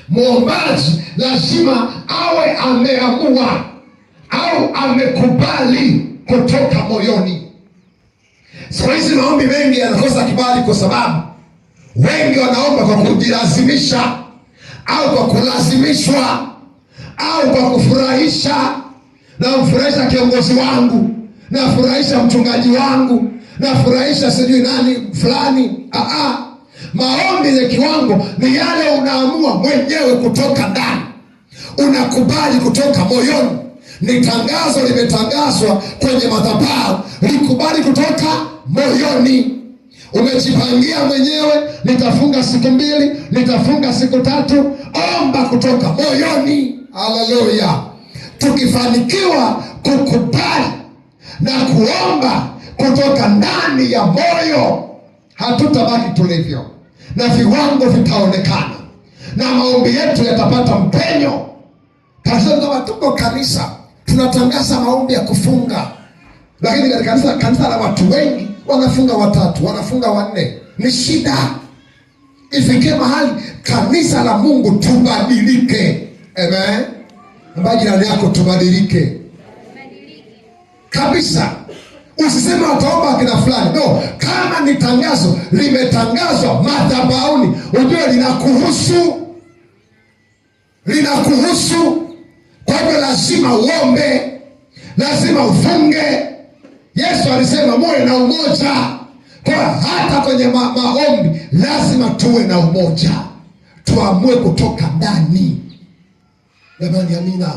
Muombaji lazima awe ameamua au amekubali kutoka moyoni. Siku hizi maombi mengi yanakosa kibali kwa sababu wengi wanaomba kwa kujilazimisha au kwa kulazimishwa au kwa kufurahisha. Namfurahisha kiongozi wangu, nafurahisha mchungaji wangu, nafurahisha sijui nani fulani. Maombi ya kiwango ni yale unaamua mwenyewe kutoka ndani, unakubali kutoka moyoni. Ni tangazo limetangazwa kwenye madhabahu, likubali kutoka moyoni. Umejipangia mwenyewe, nitafunga siku 2, nitafunga siku 3. Omba kutoka moyoni. Haleluya! Tukifanikiwa kukubali na kuomba kutoka ndani ya moyo, hatutabaki tulivyo, na viwango vitaonekana, na maombi yetu yatapata mpenyo. Kama tuko kanisa tunatangaza maombi ya kufunga, lakini katika kanisa la watu wengi wanafunga 3, wanafunga 4. Ni shida. Ifike mahali kanisa la Mungu tubadilike. Amen. Ambaye jirani yako tubadilike kabisa. Usiseme wataomba akina fulani. No, kama ni tangazo limetangazwa madhabahuni, ujue linakuhusu. Kwa hivyo lazima uombe, lazima ufunge. Yesu alisema muwe na umoja. Kwa hata kwenye maombi lazima tuwe na umoja, tuamue kutoka ndani. Jamani, amina.